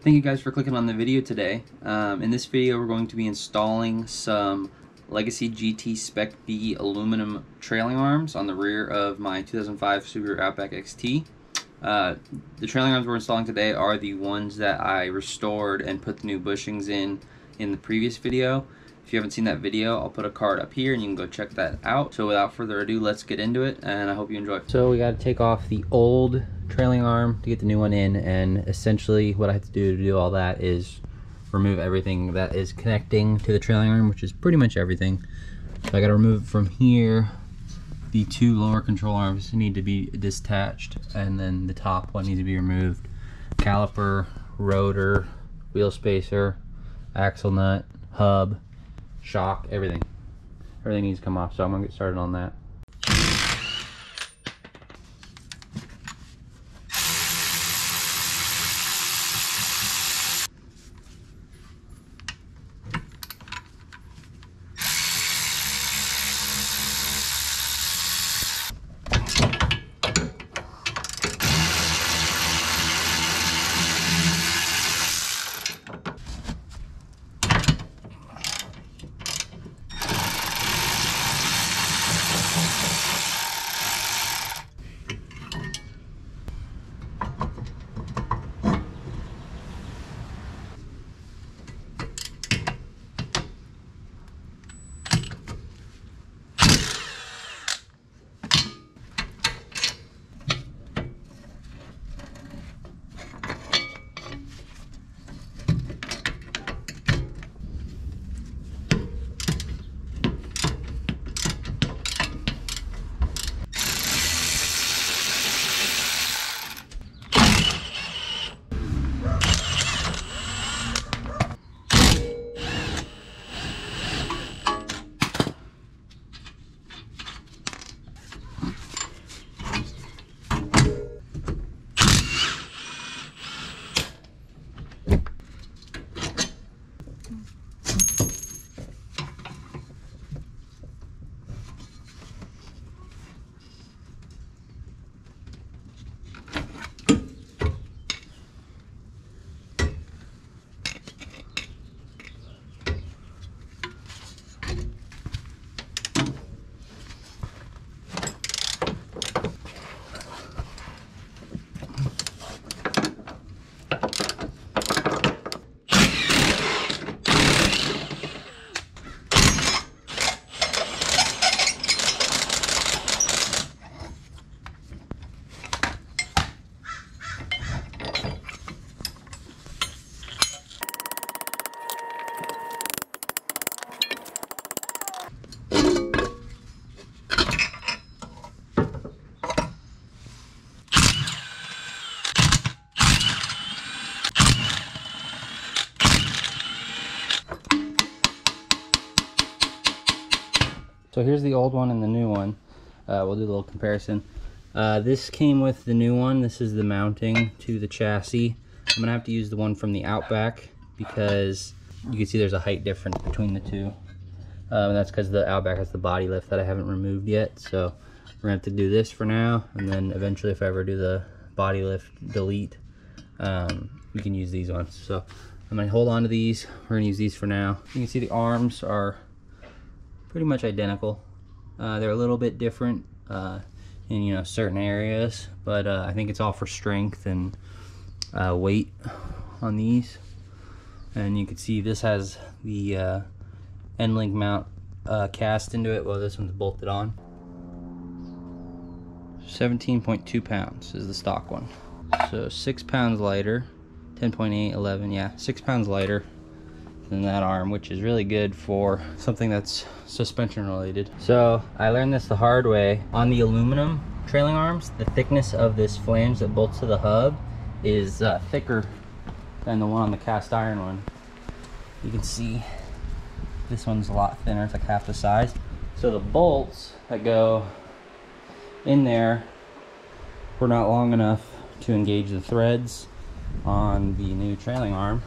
Thank you guys for clicking on the video today. In this video we're going to be installing some Legacy GT Spec B aluminum trailing arms on the rear of my 2005 Subaru Outback XT. The trailing arms we're installing today are the ones that I restored and put the new bushings in the previous video. If you haven't seen that video, I'll put a card up here and you can go check that out. So without further ado, let's get into it, and I hope you enjoy. So we got to take off the old trailing arm to get the new one in, and essentially what I have to do all that is remove everything that is connecting to the trailing arm, which is pretty much everything. So I got to remove from here. The two lower control arms need to be detached, and then the top one needs to be removed. Caliper, rotor, wheel spacer, axle nut, hub, shock, everything needs to come off. So I'm gonna get started on that. So here's the old one and the new one. We'll do a little comparison. This came with the new one. This is the mounting to the chassis. I'm gonna have to use the one from the Outback because you can see there's a height difference between the two. And that's because the Outback has the body lift that I haven't removed yet. So we're gonna have to do this for now, and then eventually if I ever do the body lift delete, we can use these ones. So I'm gonna hold on to these. We're gonna use these for now. You can see the arms are pretty much identical. They're a little bit different in certain areas, but I think it's all for strength and weight on these. And you can see this has the end link mount cast into it, while this one's bolted on. 17.2 pounds is the stock one, so 6 pounds lighter. 10.8, 11, yeah, 6 pounds lighter than that arm, which is really good for something that's suspension related. So I learned this the hard way. On the aluminum trailing arms, the thickness of this flange that bolts to the hub is thicker than the one on the cast iron one. You can see this one's a lot thinner, it's like half the size. So the bolts that go in there were not long enough to engage the threads on the new trailing arm.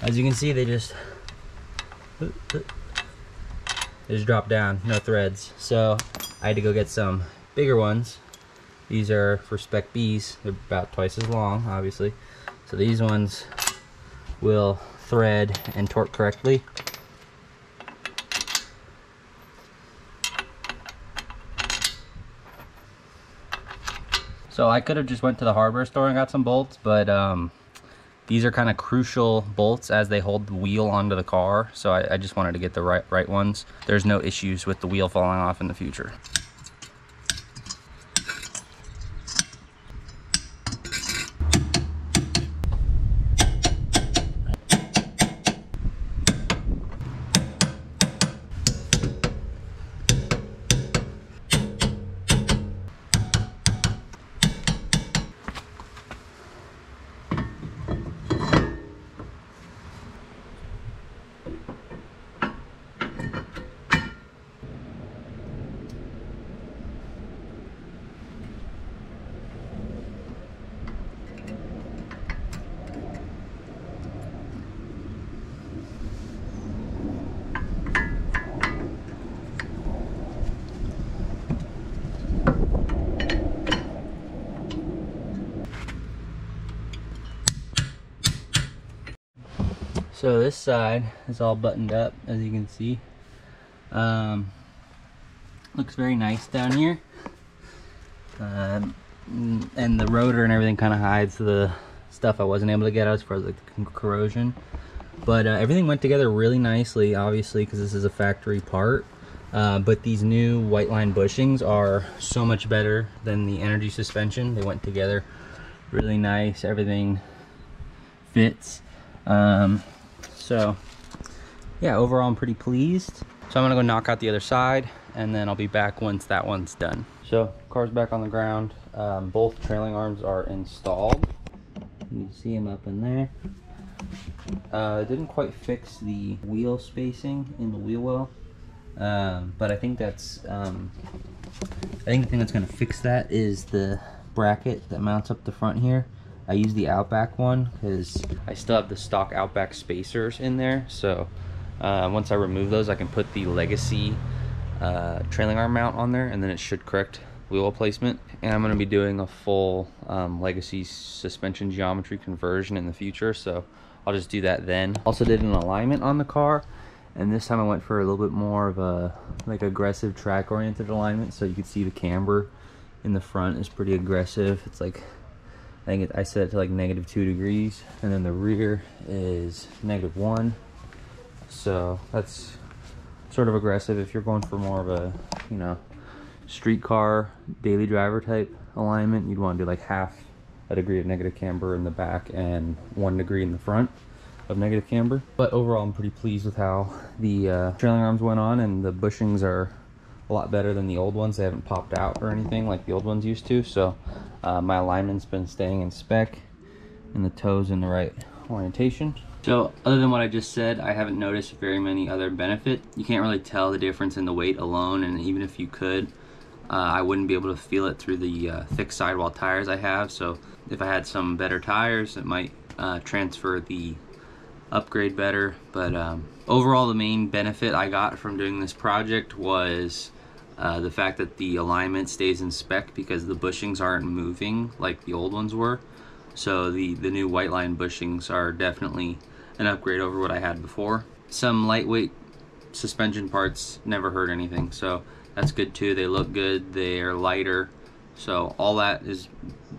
As you can see, they just drop down, no threads. So I had to go get some bigger ones. These are for Spec Bs. They're about twice as long, obviously. So these ones will thread and torque correctly. So I could have just went to the hardware store and got some bolts, but these are kind of crucial bolts as they hold the wheel onto the car. So I just wanted to get the right ones. There's no issues with the wheel falling off in the future. So this side is all buttoned up, as you can see. Looks very nice down here. And the rotor and everything kind of hides the stuff I wasn't able to get out as far as like the corrosion. But everything went together really nicely, obviously, because this is a factory part. But these new white line bushings are so much better than the energy suspension. They went together really nice. Everything fits. So yeah, overall I'm pretty pleased. So I'm gonna go knock out the other side and then I'll be back once that one's done. So car's back on the ground. Both trailing arms are installed. You can see them up in there. It didn't quite fix the wheel spacing in the wheel well, but I think that's I think the thing that's going to fix that is the bracket that mounts up the front here. I use the Outback one because I still have the stock Outback spacers in there, so once I remove those I can put the Legacy trailing arm mount on there and then it should correct wheel well placement. And I'm going to be doing a full Legacy suspension geometry conversion in the future, so I'll just do that then. Also did an alignment on the car, and this time I went for a little bit more of a like aggressive track oriented alignment. So you can see the camber in the front is pretty aggressive. It's like, I think I set it to like -2 degrees, and then the rear is -1. So that's sort of aggressive. If you're going for more of a, you know, street car daily driver type alignment, you'd want to do like half a degree of negative camber in the back and 1 degree in the front of negative camber. But overall I'm pretty pleased with how the trailing arms went on, and the bushings are a lot better than the old ones. They haven't popped out or anything like the old ones used to. So my alignment's been staying in spec and the toes in the right orientation. So other than what I just said, I haven't noticed very many other benefit. You can't really tell the difference in the weight alone, and even if you could, I wouldn't be able to feel it through the thick sidewall tires I have. So if I had some better tires, it might transfer the upgrade better. But overall, the main benefit I got from doing this project was the fact that the alignment stays in spec because the bushings aren't moving like the old ones were. So the new white line bushings are definitely an upgrade over what I had before. Some lightweight suspension parts never hurt anything, so that's good too. They look good, they're lighter, so all that is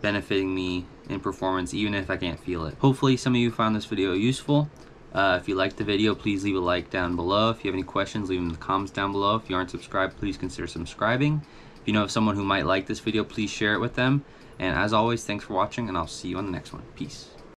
benefiting me in performance even if I can't feel it. Hopefully some of you found this video useful. If you liked the video, please leave a like down below. If you have any questions, leave them in the comments down below. If you aren't subscribed, please consider subscribing. If you know of someone who might like this video, please share it with them. And as always, thanks for watching, and I'll see you on the next one. Peace.